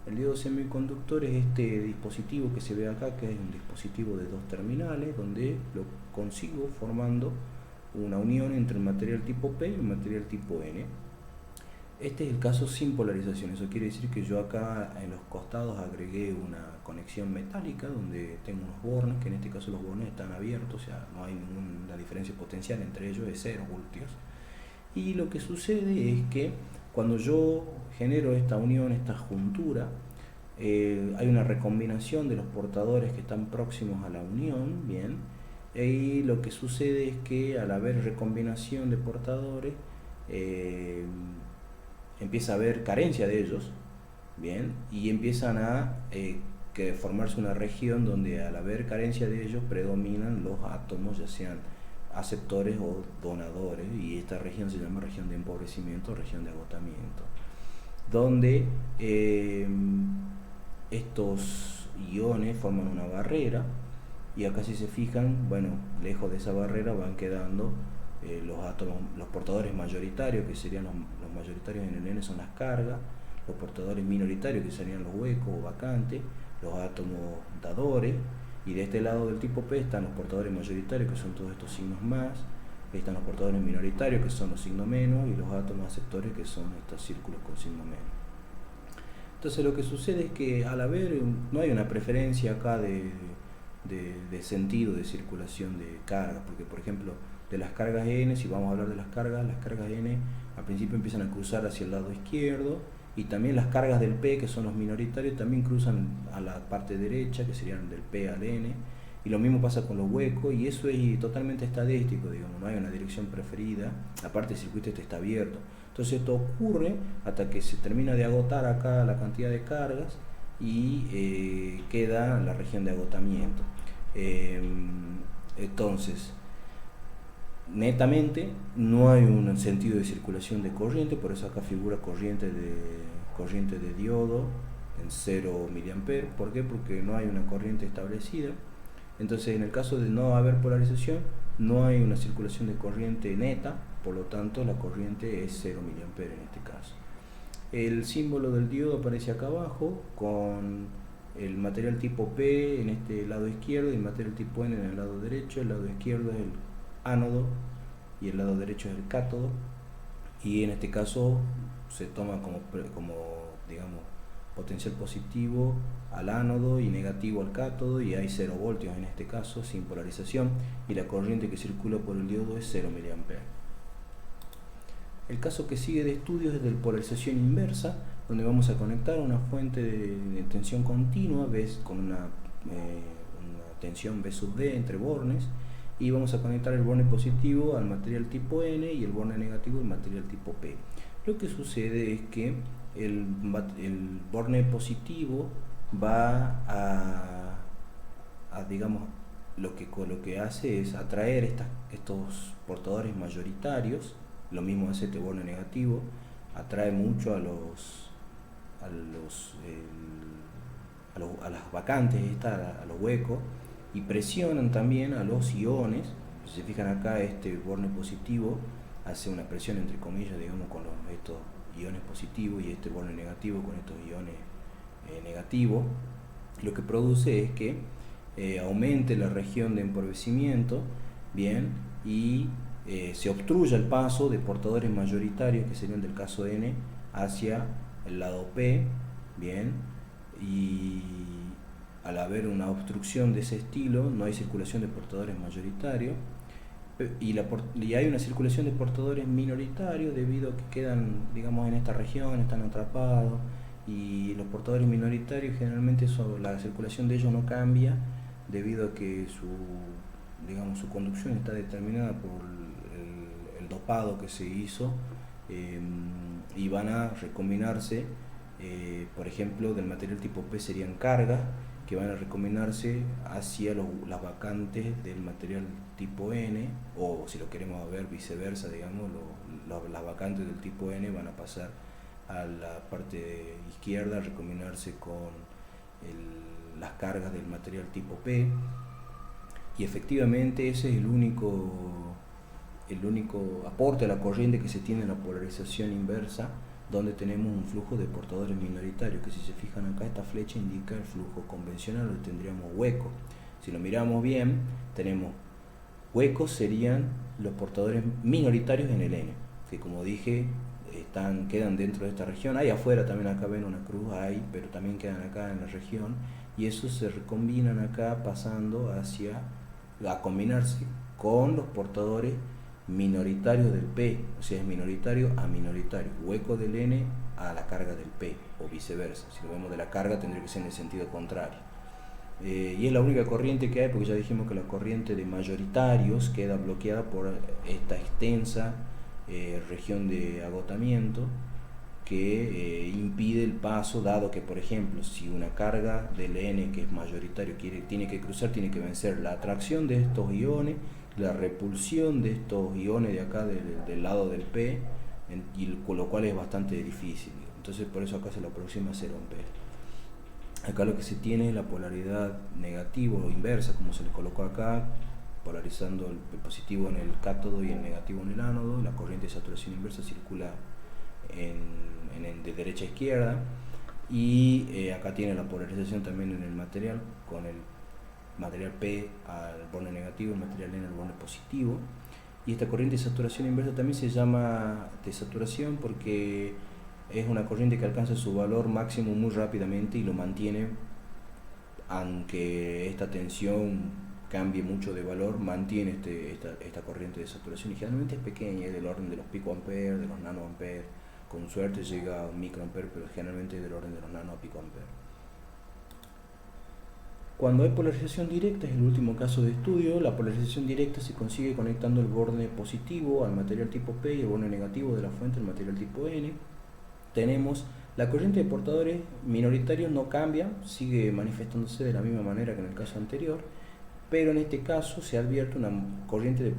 El diodo semiconductor es este dispositivo que se ve acá, que es un dispositivo de dos terminales, donde lo consigo formando una unión entre un material tipo P y un material tipo N. Este es el caso sin polarización, eso quiere decir que yo acá en los costados agregué una conexión metálica donde tengo unos bornes, que en este caso los bornes están abiertos, o sea, no hay ninguna diferencia potencial entre ellos, es 0 voltios. Y lo que sucede es que cuando yo genero esta unión, esta juntura, hay una recombinación de los portadores que están próximos a la unión, bien, y lo que sucede es que al haber recombinación de portadores, eh, empieza a haber carencia de ellos, bien, y empiezan a que formarse una región donde al haber carencia de ellos predominan los átomos, ya sean aceptores o donadores, y esta región se llama región de empobrecimiento, región de agotamiento, donde estos iones forman una barrera, y acá si se fijan, bueno, lejos de esa barrera van quedando los átomos, los portadores mayoritarios, que serían los mayoritarios en el N son las cargas, los portadores minoritarios, que serían los huecos o vacantes, los átomos dadores, y de este lado del tipo P están los portadores mayoritarios, que son todos estos signos más, están los portadores minoritarios, que son los signos menos, y los átomos aceptores, que son estos círculos con signo menos. Entonces lo que sucede es que al haber, no hay una preferencia acá de sentido de circulación de cargas, porque por ejemplo de las cargas N, si vamos a hablar de las cargas N al principio empiezan a cruzar hacia el lado izquierdo, y también las cargas del P, que son los minoritarios, también cruzan a la parte derecha, que serían del P al N, y lo mismo pasa con los huecos, y eso es totalmente estadístico, digamos, no hay una dirección preferida, aparte el circuito este está abierto. Entonces esto ocurre hasta que se termina de agotar acá la cantidad de cargas y queda la región de agotamiento. Entonces, netamente no hay un sentido de circulación de corriente, por eso acá figura corriente de diodo en 0 mA. ¿Por qué? Porque no hay una corriente establecida. Entonces, en el caso de no haber polarización, no hay una circulación de corriente neta, por lo tanto la corriente es 0 mA en este caso. El símbolo del diodo aparece acá abajo con el material tipo P en este lado izquierdo y el material tipo N en el lado derecho. El lado izquierdo es el ánodo y el lado derecho es el cátodo, y en este caso se toma como digamos potencial positivo al ánodo y negativo al cátodo, y hay 0 voltios en este caso sin polarización, y la corriente que circula por el diodo es 0 mA. El caso que sigue de estudio es de polarización inversa, donde vamos a conectar una fuente de tensión continua con una tensión V sub D entre bornes, y vamos a conectar el borne positivo al material tipo N y el borne negativo al material tipo P. Lo que sucede es que el borne positivo va a digamos, lo que hace es atraer estos portadores mayoritarios. Lo mismo hace este borne negativo, atrae mucho a las vacantes, a los huecos, y presionan también a los iones. Si se fijan acá, este borne positivo hace una presión entre comillas, digamos, con estos iones positivos, y este borne negativo con estos iones negativos. Lo que produce es que aumente la región de empobrecimiento, bien, y se obstruya el paso de portadores mayoritarios, que serían del caso N, hacia el lado P, bien, y al haber una obstrucción de ese estilo no hay circulación de portadores mayoritarios, y hay una circulación de portadores minoritarios debido a que quedan, digamos, en esta región, están atrapados, y los portadores minoritarios generalmente la circulación de ellos no cambia debido a que su conducción está determinada por el dopado que se hizo, y van a recombinarse, por ejemplo, del material tipo P serían cargas que van a recombinarse hacia las vacantes del material tipo N, o si lo queremos ver viceversa, digamos, las vacantes del tipo N van a pasar a la parte izquierda a recombinarse con las cargas del material tipo P, y efectivamente ese es el único aporte a la corriente que se tiene en la polarización inversa, donde tenemos un flujo de portadores minoritarios, que si se fijan acá, esta flecha indica el flujo convencional, donde tendríamos hueco. Si lo miramos bien, tenemos huecos, serían los portadores minoritarios en el N, que como dije, quedan dentro de esta región. Hay afuera también, acá ven una cruz, pero también quedan acá en la región, y esos se recombinan acá pasando a combinarse con los portadores minoritarios del P, o sea, es minoritario a minoritario, hueco del N a la carga del P, o viceversa. Si lo vemos de la carga, tendría que ser en el sentido contrario. Y es la única corriente que hay, porque ya dijimos que la corriente de mayoritarios queda bloqueada por esta extensa región de agotamiento que impide el paso, dado que, por ejemplo, si una carga del N que es mayoritario tiene que cruzar, tiene que vencer la atracción de estos iones, la repulsión de estos iones de acá del lado del P, con lo cual es bastante difícil. Entonces por eso acá se lo aproxima a 0 amperes. Acá lo que se tiene es la polaridad negativa o inversa, como se le colocó acá, polarizando el positivo en el cátodo y el negativo en el ánodo. La corriente de saturación inversa circula de derecha a izquierda, y acá tiene la polarización también en el material, con el material P al borde negativo, el material N al borde positivo. Y esta corriente de saturación inversa también se llama de saturación porque es una corriente que alcanza su valor máximo muy rápidamente y lo mantiene, aunque esta tensión cambie mucho de valor, mantiene esta corriente de saturación, y generalmente es pequeña, es del orden de los picoamperes, de los nanoamperes, con suerte llega a un microamper, pero generalmente es del orden de los nano a picoamperes. Cuando hay polarización directa, es el último caso de estudio. La polarización directa se consigue conectando el borde positivo al material tipo P y el borde negativo de la fuente al material tipo N. Tenemos la corriente de portadores minoritarios, no cambia, sigue manifestándose de la misma manera que en el caso anterior, pero en este caso se advierte una corriente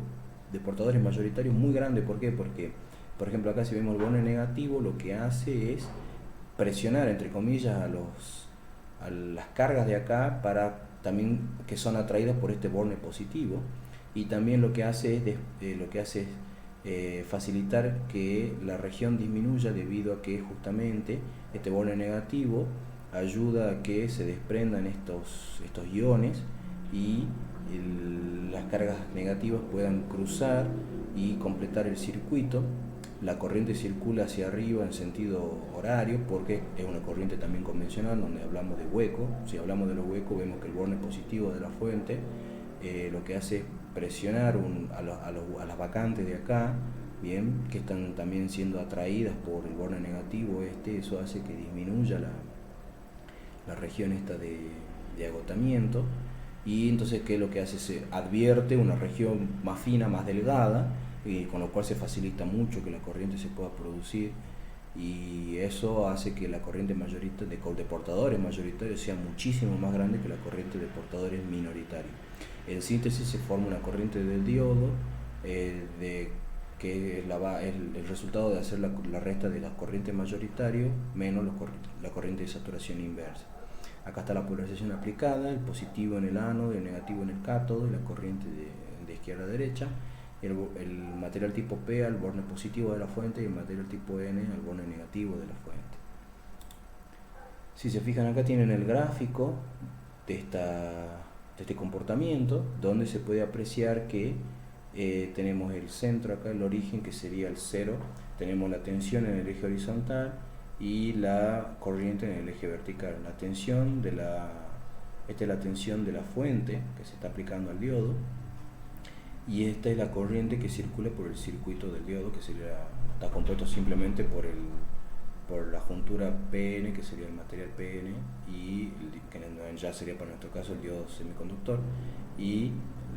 de portadores mayoritarios muy grande. ¿Por qué? Porque, por ejemplo, acá si vemos el borde negativo, lo que hace es presionar, entre comillas, a las cargas de acá, para también que son atraídas por este borde positivo, y también lo que hace es facilitar que la región disminuya, debido a que justamente este borde negativo ayuda a que se desprendan estos iones y las cargas negativas puedan cruzar y completar el circuito. La corriente circula hacia arriba en sentido horario, porque es una corriente también convencional donde hablamos de hueco. Si hablamos de los huecos, vemos que el borde positivo de la fuente lo que hace es presionar a las vacantes de acá, bien, que están también siendo atraídas por el borde negativo. Eso hace que disminuya la región esta de agotamiento, y entonces ¿qué es lo que hace? Se advierte una región más fina, más delgada, y con lo cual se facilita mucho que la corriente se pueda producir, y eso hace que la corriente mayoritaria de portadores mayoritarios sea muchísimo más grande que la corriente de portadores minoritarios. En síntesis se forma una corriente del diodo que es el resultado de hacer la resta de las corrientes mayoritarias menos la corriente de saturación inversa. Acá está la polarización aplicada, el positivo en el ánodo, el negativo en el cátodo, y la corriente de izquierda a derecha. El material tipo P al borde positivo de la fuente y el material tipo N al borde negativo de la fuente. Si se fijan, acá tienen el gráfico de este comportamiento, donde se puede apreciar que tenemos el centro acá, el origen, que sería el 0, tenemos la tensión en el eje horizontal y la corriente en el eje vertical. La tensión esta es la tensión de la fuente que se está aplicando al diodo, y esta es la corriente que circula por el circuito del diodo, que está compuesto simplemente por la juntura PN, que sería el material PN, y que ya sería para nuestro caso el diodo semiconductor, y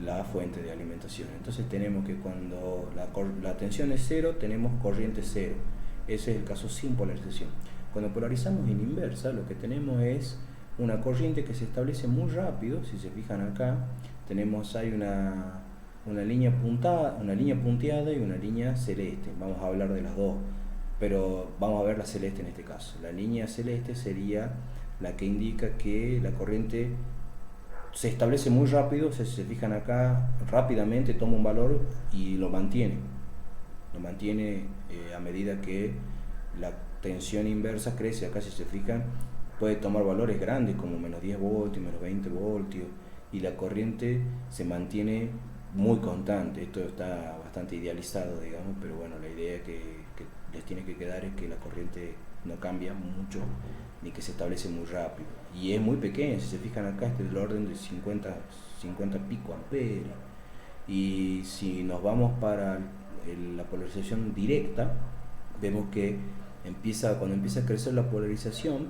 la fuente de alimentación. Entonces tenemos que cuando la tensión es 0, tenemos corriente 0. Ese es el caso sin polarización. Cuando polarizamos en inversa, lo que tenemos es una corriente que se establece muy rápido. Si se fijan acá, hay una línea punteada y una línea celeste. Vamos a hablar de las dos, pero vamos a ver la celeste en este caso. La línea celeste sería la que indica que la corriente se establece muy rápido. Si se fijan acá, rápidamente toma un valor y lo mantiene a medida que la tensión inversa crece. Acá, si se fijan, puede tomar valores grandes como menos 10 voltios, menos 20 voltios, y la corriente se mantiene muy constante. Esto está bastante idealizado, digamos, pero bueno, la idea que les tiene que quedar es que la corriente no cambia mucho ni que se establece muy rápido, y es muy pequeña. Si se fijan acá, este es del orden de 50 pico amperes. Y si nos vamos para la polarización directa, vemos que cuando empieza a crecer la polarización,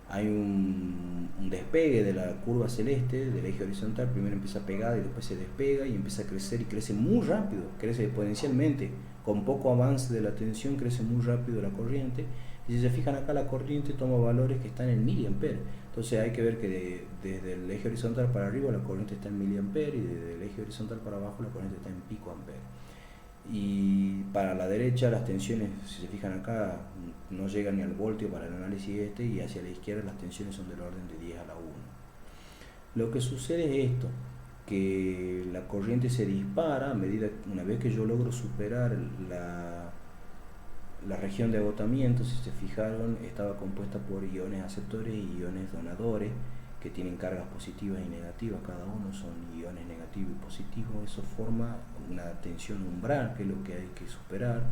hay un despegue de la curva celeste del eje horizontal. Primero empieza pegada y después se despega y empieza a crecer, y crece muy rápido, crece exponencialmente. Con poco avance de la tensión crece muy rápido la corriente, y si se fijan acá, la corriente toma valores que están en miliamperes. Entonces hay que ver que desde el eje horizontal para arriba la corriente está en miliamperes, y desde el eje horizontal para abajo la corriente está en picoamperes. Y para la derecha las tensiones, si se fijan acá, no llegan ni al voltio para el análisis y hacia la izquierda las tensiones son del orden de 10 a la 1. Lo que sucede es esto, que la corriente se dispara una vez que yo logro superar la región de agotamiento. Si se fijaron, estaba compuesta por iones aceptores y iones donadores, que tienen cargas positivas y negativas. Cada uno son iones negativos y positivos. Eso forma una tensión umbral, que es lo que hay que superar,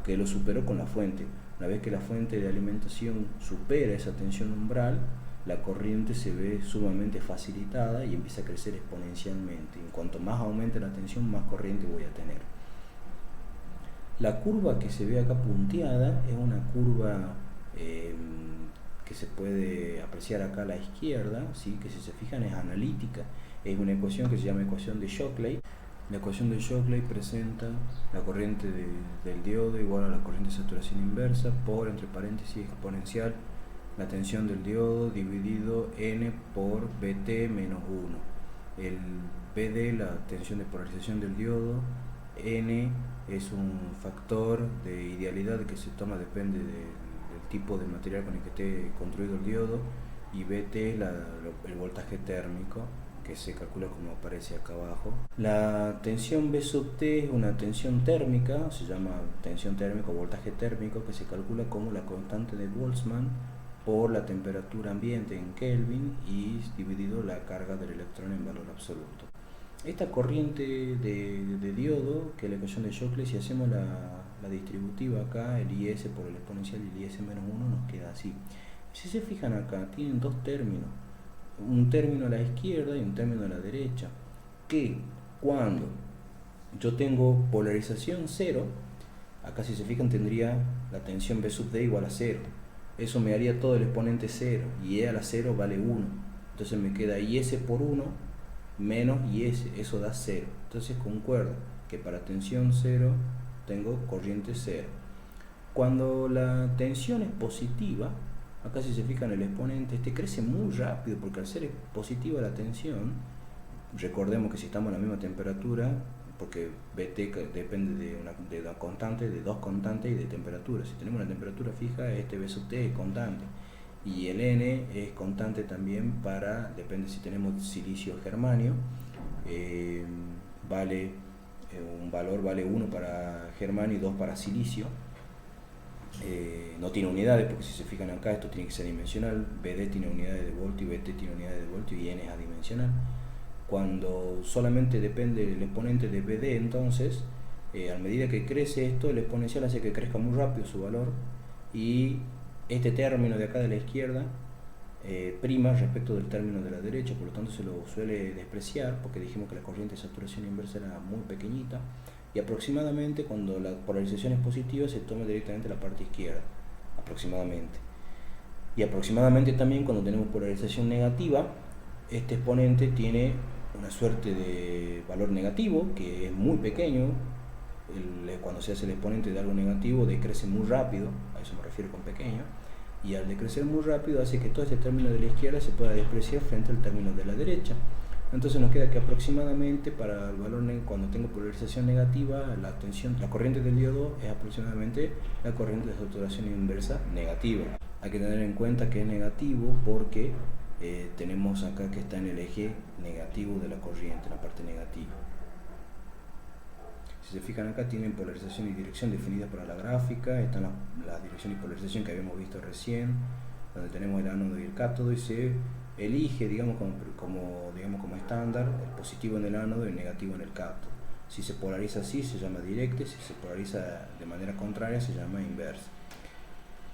que lo superó con la fuente. Una vez que la fuente de alimentación supera esa tensión umbral, la corriente se ve sumamente facilitada y empieza a crecer exponencialmente. En cuanto más aumente la tensión, más corriente voy a tener. La curva que se ve acá punteada es una curva que se puede apreciar acá a la izquierda, ¿sí? Que si se fijan es analítica. Es una ecuación que se llama ecuación de Shockley. La ecuación de Shockley presenta la corriente del diodo igual a la corriente de saturación inversa por, entre paréntesis, exponencial la tensión del diodo dividido n por Bt menos 1. El Bd, la tensión de polarización del diodo, n es un factor de idealidad que se toma, depende del tipo de material con el que esté construido el diodo, y Bt es el voltaje térmico, que se calcula como aparece acá abajo. La tensión B sub T es una tensión térmica, se llama tensión térmica o voltaje térmico, que se calcula como la constante de Boltzmann por la temperatura ambiente en Kelvin y dividido la carga del electrón en valor absoluto. Esta corriente de diodo, que es la ecuación de Shockley, si hacemos la distributiva acá, el IS por el exponencial y el IS menos 1, nos queda así. Si se fijan acá, tienen dos términos, un término a la izquierda y un término a la derecha, que cuando yo tengo polarización 0, acá si se fijan tendría la tensión B sub D igual a 0. Eso me haría todo el exponente 0, y E a la 0 vale 1. Entonces me queda IS por 1 menos IS, eso da 0. Entonces concuerdo que para tensión 0 tengo corriente 0. Cuando la tensión es positiva, acá si se fijan el exponente, crece muy rápido, porque al ser positiva la tensión, recordemos que si estamos a la misma temperatura, porque Bt depende de una constante, de dos constantes y de temperatura. Si tenemos una temperatura fija, B sub T es constante, y el N es constante también depende si tenemos silicio o germanio. Un valor vale 1 para germanio y 2 para silicio. No tiene unidades, porque si se fijan acá, esto tiene que ser dimensional. BD tiene unidades de voltio, BT tiene unidades de voltio, y N es adimensional. Cuando solamente depende del exponente de BD, entonces, a medida que crece esto, el exponencial hace que crezca muy rápido su valor, y este término de acá de la izquierda prima respecto del término de la derecha, por lo tanto se lo suele despreciar, porque dijimos que la corriente de saturación inversa era muy pequeñita, y aproximadamente cuando la polarización es positiva se toma directamente la parte izquierda, aproximadamente. Y aproximadamente también cuando tenemos polarización negativa, este exponente tiene una suerte de valor negativo, que es muy pequeño. Cuando se hace el exponente de algo negativo, decrece muy rápido, a eso me refiero con pequeño, y al decrecer muy rápido hace que todo este término de la izquierda se pueda despreciar frente al término de la derecha. Entonces nos queda que aproximadamente para el valor cuando tengo polarización negativa, la corriente del diodo es aproximadamente la corriente de saturación inversa negativa. Hay que tener en cuenta que es negativo porque tenemos acá que está en el eje negativo de la corriente, la parte negativa. Si se fijan acá, tienen polarización y dirección definidas para la gráfica. Están la dirección y polarización que habíamos visto recién, donde tenemos el ánodo y el cátodo, y se elige, digamos, como estándar, el positivo en el ánodo y el negativo en el cátodo. Si se polariza así, se llama directa, si se polariza de manera contraria, se llama inversa.